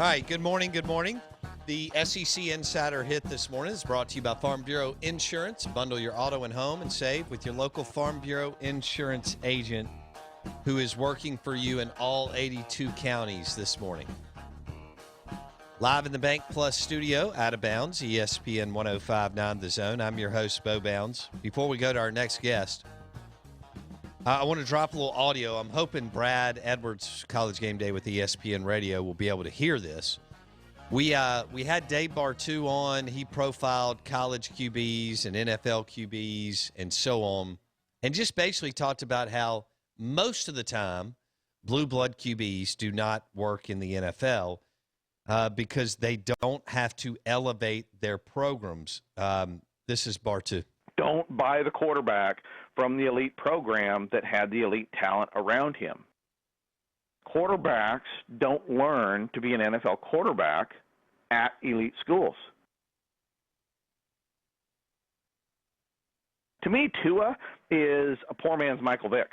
All right, good morning. Good morning. The SEC Insider Hit this morning is brought to you by Farm Bureau Insurance. Bundle your auto and home and save with your local Farm Bureau Insurance agent who is working for you in all 82 counties this morning. Live in the Bank Plus studio, out of bounds, ESPN 105.9 The Zone. I'm your host, Bo Bounds. Before we go to our next guest, I want to drop a little audio. I'm hoping Brad Edwards, College Game Day with ESPN Radio, will be able to hear this. We had Dave Bartu on. He profiled college QBs and NFL QBs and so on, and just basically talked about how most of the time blue blood QBs do not work in the NFL because they don't have to elevate their programs. This is Bartu. Don't buy the quarterback from the elite program that had the elite talent around him. Quarterbacks don't learn to be an NFL quarterback at elite schools. To me, Tua is a poor man's Michael Vick.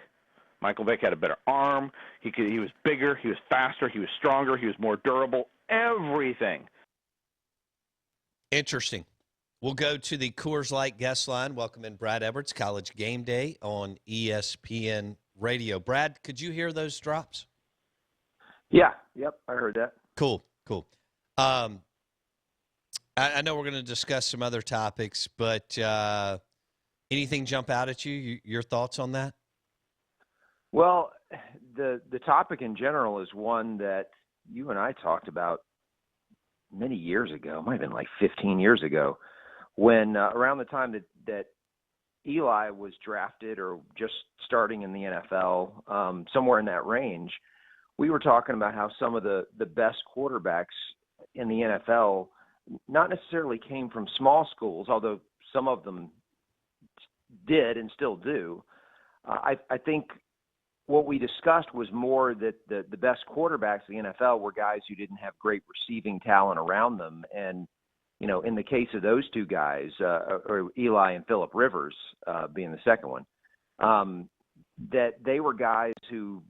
Michael Vick had a better arm. He was bigger. He was faster. He was stronger. He was more durable. Everything. Interesting. We'll go to the Coors Light guest line. Welcome in Brad Edwards, College Game Day on ESPN Radio. Brad, could you hear those drops? Yeah. Yep, I heard that. Cool. I know we're going to discuss some other topics, but anything jump out at you? Your thoughts on that? Well, the topic in general is one that you and I talked about many years ago. It might have been like 15 years ago, when around the time that Eli was drafted or just starting in the NFL, somewhere in that range, we were talking about how some of the best quarterbacks in the NFL not necessarily came from small schools, although some of them did and still do. I think what we discussed was more that the best quarterbacks in the NFL were guys who didn't have great receiving talent around them. And, you know, in the case of those two guys, or Eli and Phillip Rivers being the second one, that they were guys who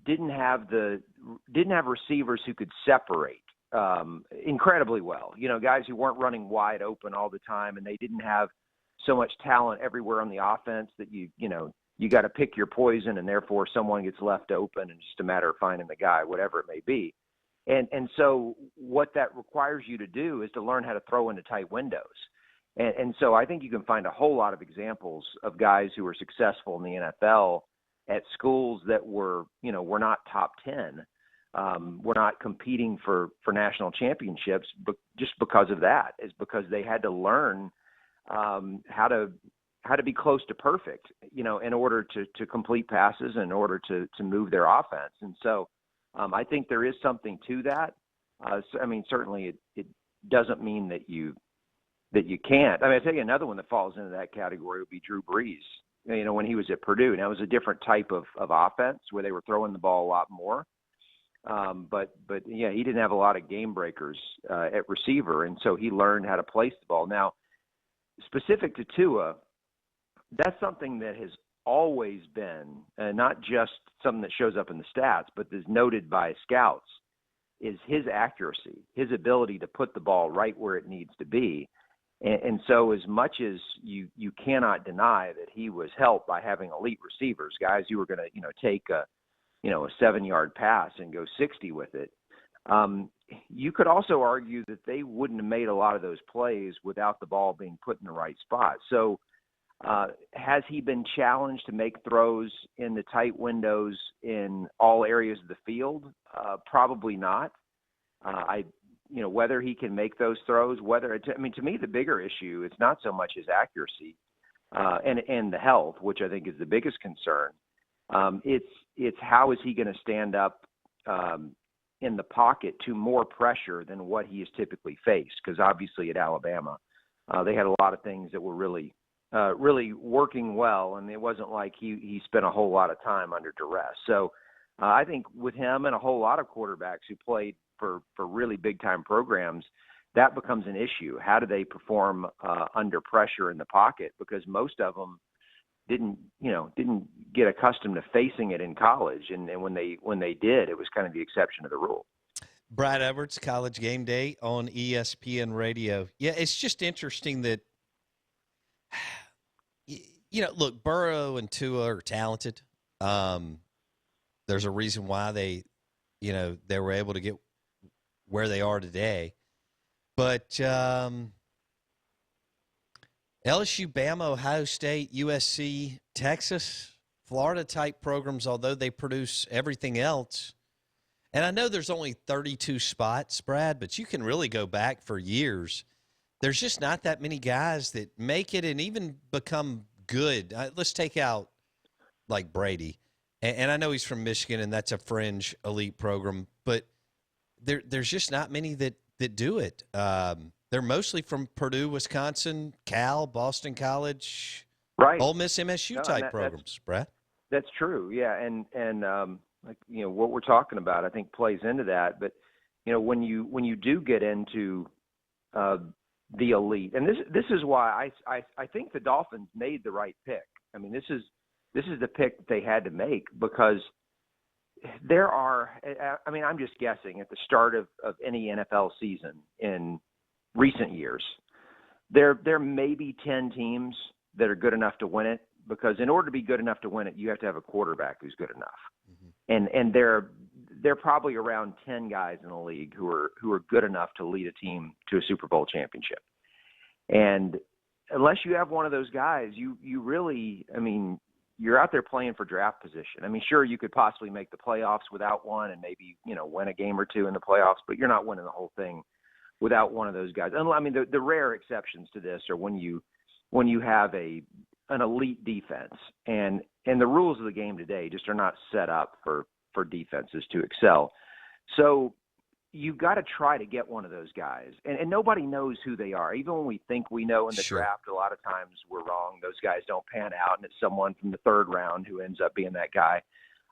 didn't have receivers who could separate incredibly well. You know, guys who weren't running wide open all the time, and they didn't have so much talent everywhere on the offense that you got to pick your poison, and therefore someone gets left open, and it's just a matter of finding the guy, whatever it may be. And so what that requires you to do is to learn how to throw into tight windows. And so I think you can find a whole lot of examples of guys who were successful in the NFL at schools that were not top 10. Were not competing for national championships, but just because of that, is because they had to learn how to be close to perfect, in order to complete passes, in order to move their offense. And so I think there is something to that. Certainly it doesn't mean that you can't. I'll tell you another one that falls into that category would be Drew Brees, when he was at Purdue. Now, it was a different type of offense where they were throwing the ball a lot more. But yeah, he didn't have a lot of game breakers at receiver, and so he learned how to place the ball. Now, specific to Tua, that's something that has always been, not just something that shows up in the stats, but is noted by scouts, is his accuracy, his ability to put the ball right where it needs to be. And so as much as you cannot deny that he was helped by having elite receivers, guys who were going to, take a 7-yard pass and go 60 with it, you could also argue that they wouldn't have made a lot of those plays without the ball being put in the right spot. So has he been challenged to make throws in the tight windows in all areas of the field? Probably not. Whether he can make those throws, to me, the bigger issue, it's not so much his accuracy and the health, which I think is the biggest concern. It's how is he going to stand up in the pocket to more pressure than what he has typically faced? Because obviously at Alabama, they had a lot of things that were really working well, and it wasn't like he spent a whole lot of time under duress. So I think with him and a whole lot of quarterbacks who played for really big-time programs, that becomes an issue. How do they perform under pressure in the pocket? Because most of them didn't get accustomed to facing it in college, and when they did, it was kind of the exception to the rule. Brad Edwards, College Game Day on ESPN Radio. Yeah, it's just interesting that, look, Burrow and Tua are talented. There's a reason why they were able to get where they are today. But LSU, Bama, Ohio State, USC, Texas, Florida-type programs, although they produce everything else. And I know there's only 32 spots, Brad, but you can really go back for years. There's just not that many guys that make it and even become good. Let's take out, like, Brady. And I know he's from Michigan, and that's a fringe elite program, but there's just not many that do it. They're mostly from Purdue, Wisconsin, Cal, Boston College, Right. Ole Miss, MSU type programs, Brad. That's true. Yeah. And what we're talking about, I think plays into that. But, when you do get into the elite, and this is why I think the Dolphins made the right pick. I mean, this is the pick that they had to make, because there are, I'm just guessing, at the start of any NFL season in recent years, there may be 10 teams that are good enough to win it, because in order to be good enough to win it, you have to have a quarterback who's good enough. Mm-hmm. And there are probably around 10 guys in the league who are good enough to lead a team to a Super Bowl championship. And unless you have one of those guys, you really, you're out there playing for draft position. Sure, you could possibly make the playoffs without one and maybe, win a game or two in the playoffs, but you're not winning the whole thing without one of those guys. And the rare exceptions to this are when you have an elite defense, and the rules of the game today just are not set up for defenses to excel. So you've got to try to get one of those guys, and nobody knows who they are. Even when we think we know in the draft, a lot of times we're wrong. Those guys don't pan out, and it's someone from the third round who ends up being that guy.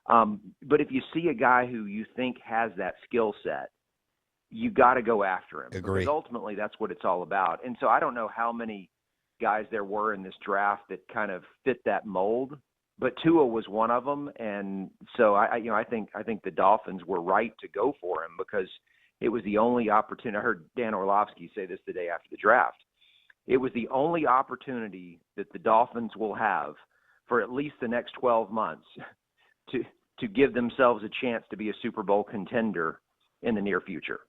But if you see a guy who you think has that skill set, you got to go after him. Agree. Because ultimately that's what it's all about. And so I don't know how many guys there were in this draft that kind of fit that mold, but Tua was one of them. And so I think the Dolphins were right to go for him, because it was the only opportunity. I heard Dan Orlovsky say this the day after the draft. It was the only opportunity that the Dolphins will have for at least the next 12 months to give themselves a chance to be a Super Bowl contender in the near future.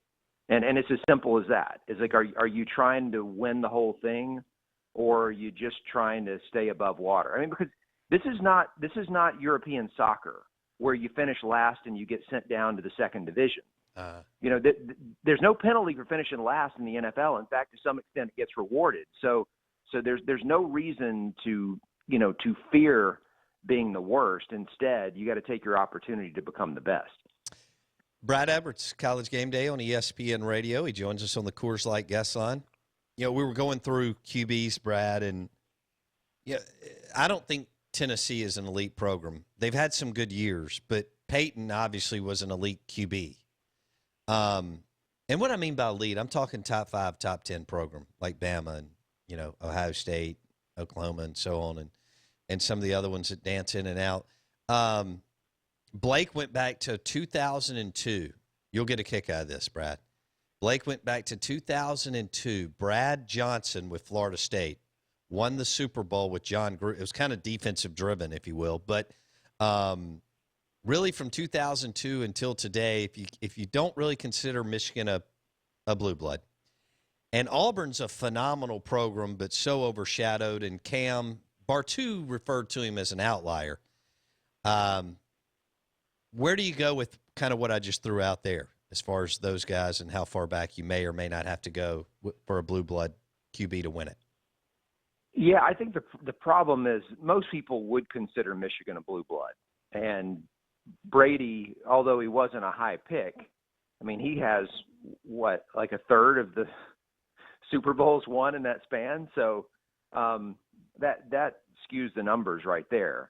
And it's as simple as that. It's like, are you trying to win the whole thing, or are you just trying to stay above water? Because this is not European soccer where you finish last and you get sent down to the second division. There's no penalty for finishing last in the NFL. In fact, to some extent, it gets rewarded. So there's no reason to fear being the worst. Instead, you got to take your opportunity to become the best. Brad Edwards, College Game Day on ESPN Radio. He joins us on the Coors Light guest line. We were going through QBs, Brad, and I don't think Tennessee is an elite program. They've had some good years, but Peyton obviously was an elite QB. And what I mean by elite, I'm talking top 5, top 10 program, like Bama and, Ohio State, Oklahoma, and so on, and some of the other ones that dance in and out. Blake went back to 2002. You'll get a kick out of this, Brad. Blake went back to 2002. Brad Johnson with Florida State won the Super Bowl with John Gruden. It was kind of defensive driven, if you will, but really from 2002 until today, if you don't really consider Michigan a blue blood. And Auburn's a phenomenal program, but so overshadowed. And Cam Bartu referred to him as an outlier. Where do you go with kind of what I just threw out there as far as those guys and how far back you may or may not have to go for a blue blood QB to win it? Yeah, I think the problem is most people would consider Michigan a blue blood. And Brady, although he wasn't a high pick, he has like a third of the Super Bowls won in that span. So that skews the numbers right there.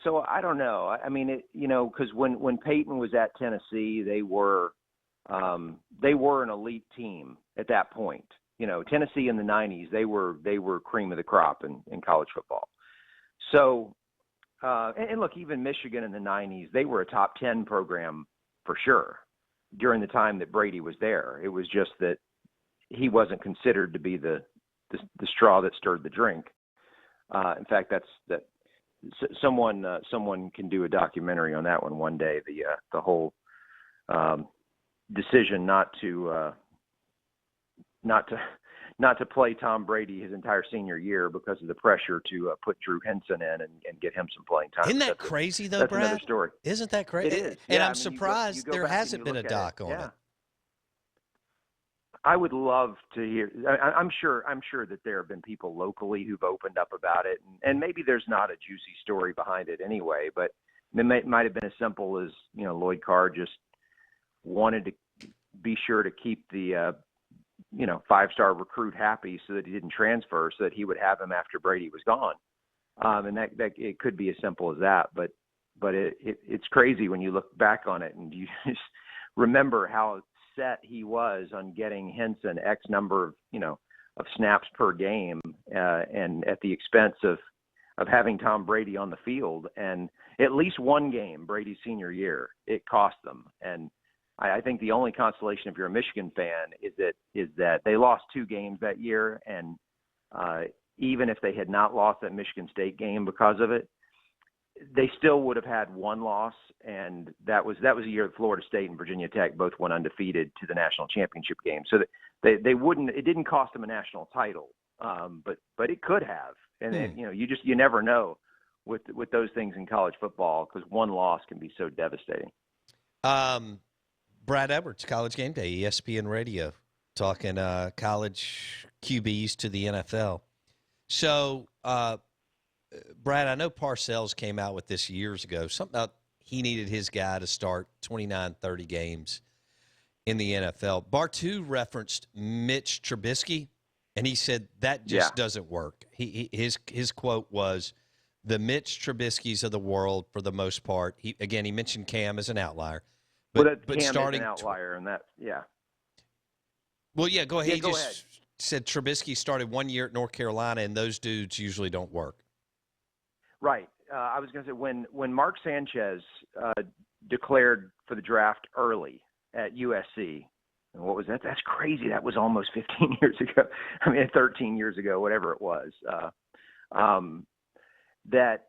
So I don't know. Because when Peyton was at Tennessee, they were an elite team at that point. Tennessee in the 90s, they were cream of the crop in college football. So, and look, even Michigan in the 90s, they were a top 10 program for sure during the time that Brady was there. It was just that he wasn't considered to be the straw that stirred the drink. In fact, someone can do a documentary on that one day. The whole decision not to play Tom Brady his entire senior year because of the pressure to put Drew Henson in and get him some playing time. Isn't that crazy, though, that's Brad? Another story. Isn't that crazy? It is. And yeah, I'm surprised you go there back hasn't been a doc on it. I would love to hear. I'm sure that there have been people locally who've opened up about it, and maybe there's not a juicy story behind it anyway. But it might have been as simple as Lloyd Carr just wanted to be sure to keep the 5-star recruit happy so that he didn't transfer, so that he would have him after Brady was gone. And that it could be as simple as that. But it's crazy when you look back on it and you just remember how set he was on getting Henson X number of snaps per game, and at the expense of having Tom Brady on the field. And at least one game, Brady's senior year, it cost them. And I think the only consolation if you're a Michigan fan is that they lost 2 games that year. And even if they had not lost that Michigan State game because of it, they still would have had 1 loss, and that was a year that Florida State and Virginia Tech both went undefeated to the national championship game. So that they wouldn't. It didn't cost them a national title, but it could have. And you never know with those things in college football, because 1 loss can be so devastating. Brad Edwards, College Game Day, ESPN Radio, talking college QBs to the NFL. So. Brad, I know Parcells came out with this years ago, something about he needed his guy to start 29, 30 games in the NFL. Bartu referenced Mitch Trubisky, and he said that just doesn't work. His quote was, the Mitch Trubiskys of the world, for the most part. He mentioned Cam as an outlier. But Cam starting is an outlier, and that, Well, yeah, go ahead. Yeah, He just said Trubisky started 1 year at North Carolina, and those dudes usually don't work. Right. I was going to say when Mark Sanchez declared for the draft early at USC, and what was that? That's crazy. That was almost 15 years ago. 13 years ago, whatever it was. That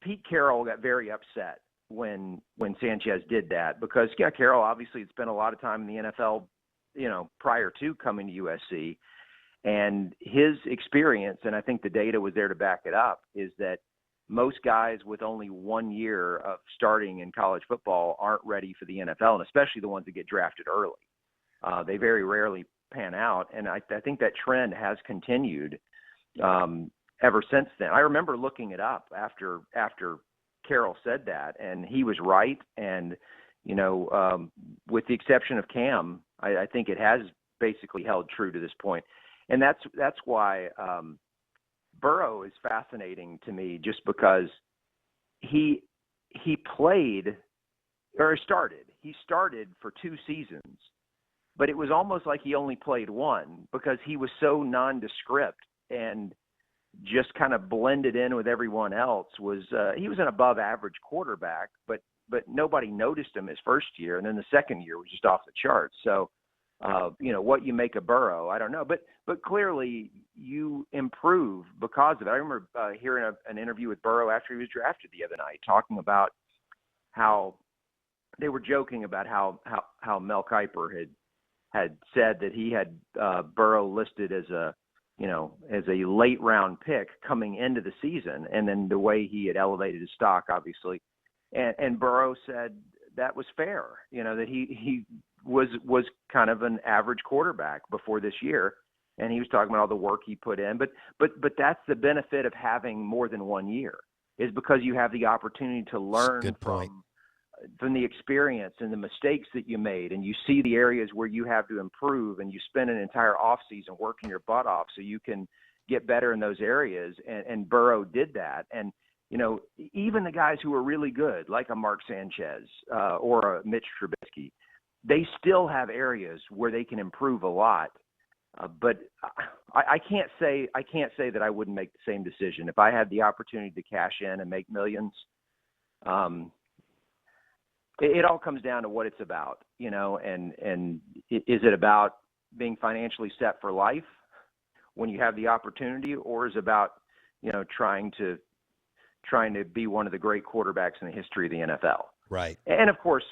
Pete Carroll got very upset when Sanchez did that, because Carroll obviously had spent a lot of time in the NFL, prior to coming to USC. And his experience, and I think the data was there to back it up, is that most guys with only 1 year of starting in college football aren't ready for the NFL, and especially the ones that get drafted early. They very rarely pan out, and I think that trend has continued ever since then. I remember looking it up after Carroll said that, and he was right. And with the exception of Cam, I think it has basically held true to this point. And that's why Burrow is fascinating to me, just because he played or started. He started for 2 seasons, but it was almost like he only played 1, because he was so nondescript and just kind of blended in with everyone else. He was an above average quarterback, but nobody noticed him his first year, and then the second year was just off the charts. So what you make of Burrow, I don't know, but clearly you improve because of it. I remember hearing an interview with Burrow after he was drafted the other night, talking about how they were joking about how Mel Kiper had said that he had Burrow listed as a late round pick coming into the season, and then the way he had elevated his stock, obviously, and Burrow said that was fair, that he was kind of an average quarterback before this year, and he was talking about all the work he put in. But that's the benefit of having more than 1 year, is because you have the opportunity to learn from the experience and the mistakes that you made, and you see the areas where you have to improve, and you spend an entire offseason working your butt off so you can get better in those areas. And Burrow did that. And even the guys who are really good, like a Mark Sanchez or a Mitch Trubisky, they still have areas where they can improve a lot. But I can't say that I wouldn't make the same decision if I had the opportunity to cash in and make millions. it all comes down to what it's about, and is it about being financially set for life when you have the opportunity, or is it about, trying to be one of the great quarterbacks in the history of the NFL? Right. And of course,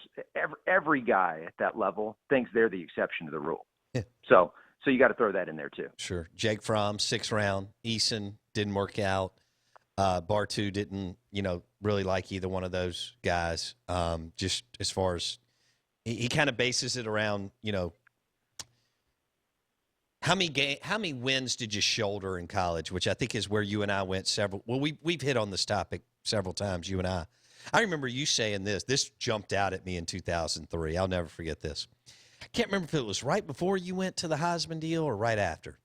every guy at that level thinks they're the exception to the rule. Yeah. So you got to throw that in there too. Sure. Jake Fromm, 6th round. Eason didn't work out. Bartu didn't, really like either one of those guys. Just as far as he kind of bases it around, how many wins did you shoulder in college, which I think is where you and I went several. Well, we've hit on this topic several times, you and I. I remember you saying this. This jumped out at me in 2003. I'll never forget this. I can't remember if it was right before you went to the Heisman deal or right after.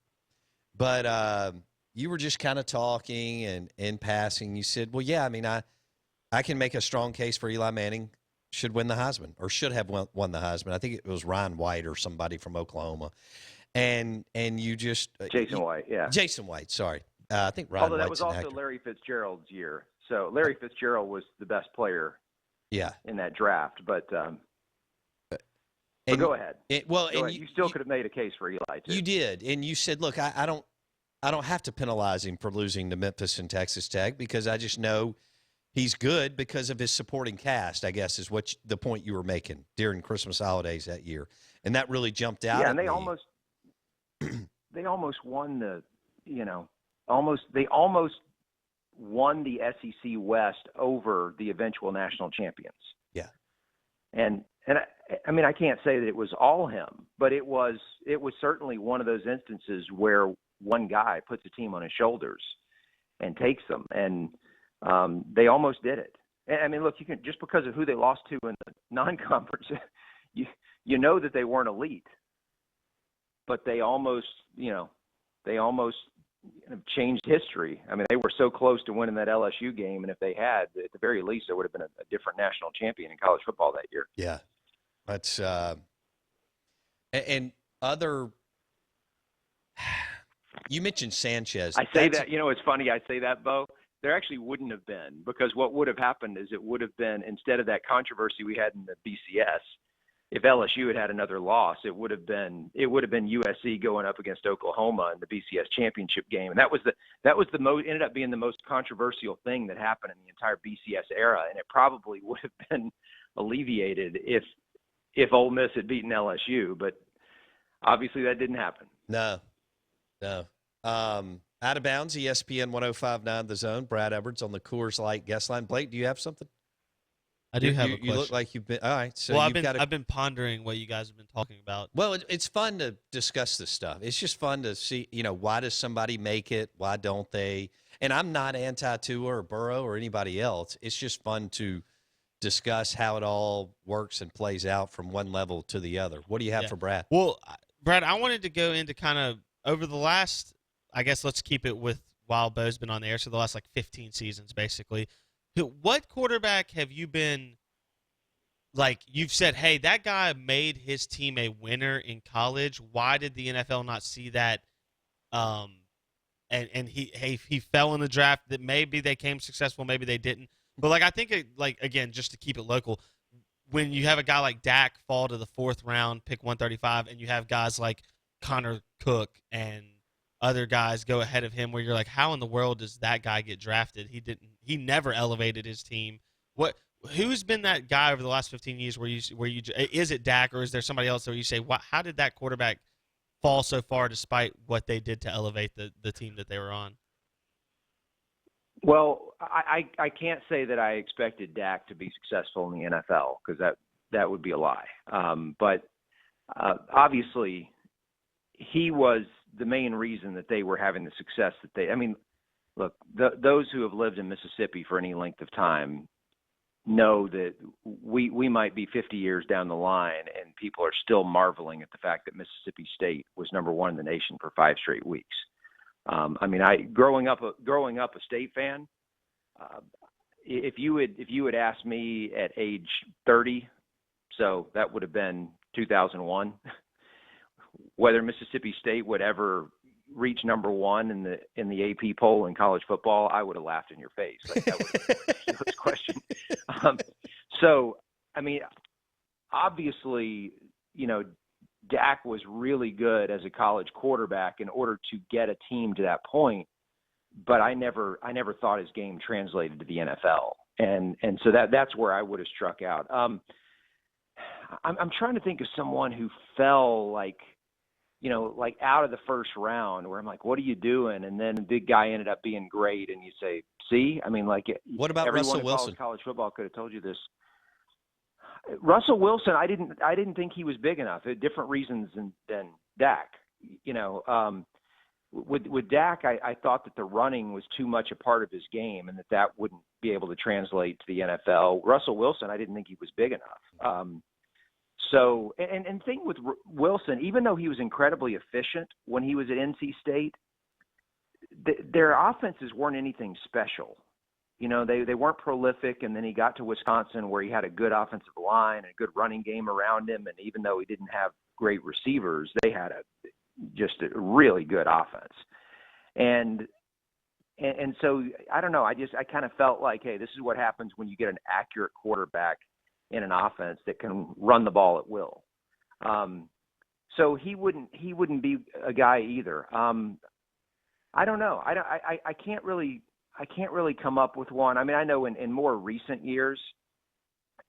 But you were just kind of talking and in passing. You said, well, yeah, I mean, I can make a strong case for Eli Manning should win the Heisman or should have won the Heisman. I think it was Ryan White or somebody from Oklahoma. And you just Jason White, yeah. Jason White, sorry. I think Ryan Although that White's was also Larry Fitzgerald's year. So Larry Fitzgerald was the best player in that draft. But go ahead. Go ahead. You still could have made a case for Eli, too. You did. And you said, look, I don't have to penalize him for losing to Memphis and Texas Tech because I just know he's good because of his supporting cast, I guess, is what the point you were making during Christmas holidays that year. And that really jumped out at and they me. almost won they almost won the SEC West over the eventual national champions. Yeah. And I mean, I can't say that it was all him, but it was certainly one of those instances where one guy puts a team on his shoulders and takes them, and they almost did it. And, I mean, look, you can, just because of who they lost to in the non-conference, you know that they weren't elite, but they almost changed history. I mean, they were so close to winning that LSU game, and if they had, at the very least, there would have been a different national champion in college football that year. Yeah, that's and other. You mentioned Sanchez. I say that, it's funny. I say that, Bo. There actually wouldn't have been, because what would have happened is it would have been, instead of that controversy we had in the BCS, if LSU had another loss, it would have been USC going up against Oklahoma in the BCS championship game, and that was the most, ended up being the most controversial thing that happened in the entire BCS era, and it probably would have been alleviated if Ole Miss had beaten LSU, but obviously that didn't happen. No. Out of bounds, ESPN 105.9 The Zone. Brad Edwards on the Coors Light guest line. Blake, do you have something? I do have a question. You look like you've been – all right. So well, I've been pondering what you guys have been talking about. Well, it's fun to discuss this stuff. It's just fun to see, why does somebody make it? Why don't they? And I'm not anti-Tua or Burrow or anybody else. It's just fun to discuss how it all works and plays out from one level to the other. What do you have for Brad? Well, Brad, I wanted to go into kind of over the last – I guess let's keep it with while Bo's been on the air, so the last 15 seasons basically. What quarterback have you been you've said, hey, that guy made his team a winner in college. Why did the NFL not see that? And he fell in the draft. That maybe they came successful, maybe they didn't. But I think again, just to keep it local, when you have a guy like Dak fall to the 4th round, pick 135, and you have guys like Connor Cook and other guys go ahead of him, where you're like, how in the world does that guy get drafted? He never elevated his team. Who's been that guy over the last 15 years where you is it Dak, or is there somebody else where you say, how did that quarterback fall so far despite what they did to elevate the team that they were on? Well, I can't say that I expected Dak to be successful in the NFL, because that would be a lie. But obviously he was the main reason that they were having the success that they – I mean, look, those who have lived in Mississippi for any length of time know that we might be 50 years down the line and people are still marveling at the fact that Mississippi State was number 1 in the nation for 5 straight weeks. I mean, growing up a State fan, if you had asked me at age 30, so that would have been 2001, whether Mississippi State would ever reach number 1 in the AP poll in college football, I would have laughed in your face. That was a ridiculous question. So I mean, obviously, Dak was really good as a college quarterback in order to get a team to that point, but I never thought his game translated to the NFL, and so that's where I would have struck out. I'm trying to think of someone who fell like out of the first round, where I'm like, what are you doing? And then the big guy ended up being great, and you say, see, I mean, like, what about Russell everyone Wilson? who follows college football could have told you this. Russell Wilson, I didn't think he was big enough. Different reasons than Dak. With Dak, I thought that the running was too much a part of his game, and that wouldn't be able to translate to the NFL. Russell Wilson, I didn't think he was big enough. So, and thing with Wilson, even though he was incredibly efficient when he was at NC State, their offenses weren't anything special. They weren't prolific, and then he got to Wisconsin where he had a good offensive line and a good running game around him, and even though he didn't have great receivers, they had just a really good offense. And so, I don't know, I kind of felt like, hey, this is what happens when you get an accurate quarterback in an offense that can run the ball at will. So he wouldn't be a guy either. I don't know. I can't really come up with one. I mean, I know in more recent years,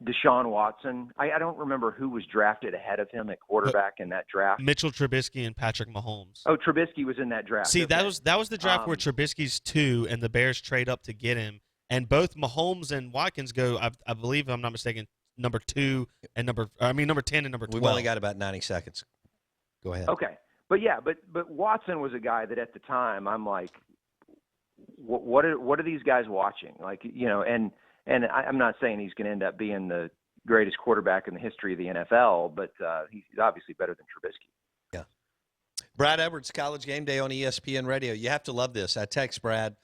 Deshaun Watson, I don't remember who was drafted ahead of him at quarterback in that draft. Mitchell Trubisky and Patrick Mahomes. Oh, Trubisky was in that draft. See, okay. that was the draft where Trubisky's 2 and the Bears trade up to get him. And both Mahomes and Watkins go, I believe, if I'm not mistaken, number 10 and number 12. We've only got about 90 seconds. Go ahead. Okay. But Watson was a guy that at the time I'm like, what are these guys watching? Like, and I'm not saying he's going to end up being the greatest quarterback in the history of the NFL, but he's obviously better than Trubisky. Yeah. Brad Edwards, College Game Day on ESPN Radio. You have to love this. I text Brad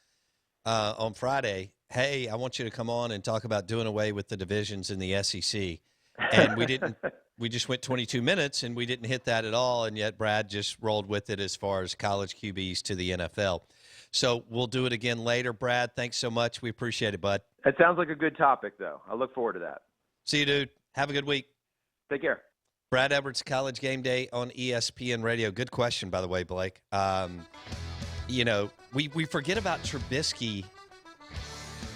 on Friday, hey, I want you to come on and talk about doing away with the divisions in the SEC. And we didn't. We just went 22 minutes, and we didn't hit that at all, and yet Brad just rolled with it as far as college QBs to the NFL. So we'll do it again later. Brad, thanks so much. We appreciate it, bud. That sounds like a good topic, though. I look forward to that. See you, dude. Have a good week. Take care. Brad Edwards, College Game Day on ESPN Radio. Good question, by the way, Blake. We forget about Trubisky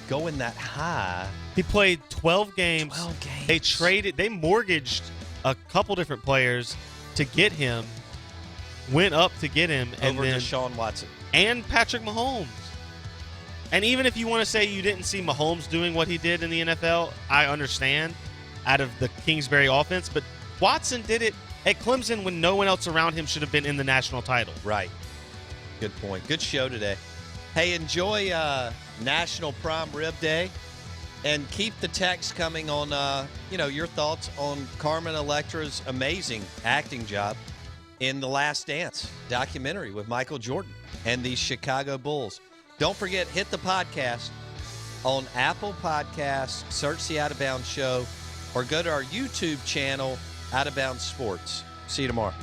going that high. He played 12 games. 12 games. They mortgaged a couple different players to get him, went up to get him, and over then Deshaun Watson. And Patrick Mahomes. And even if you want to say you didn't see Mahomes doing what he did in the NFL, I understand, out of the Kingsbury offense, but Watson did it at Clemson when no one else around him should have been in the national title. Right. Good point. Good show today. Hey, enjoy National Prime Rib Day, and keep the text coming on, your thoughts on Carmen Electra's amazing acting job in The Last Dance documentary with Michael Jordan and the Chicago Bulls. Don't forget, hit the podcast on Apple Podcasts, search the Out of Bounds Show, or go to our YouTube channel, Out of Bounds Sports. See you tomorrow.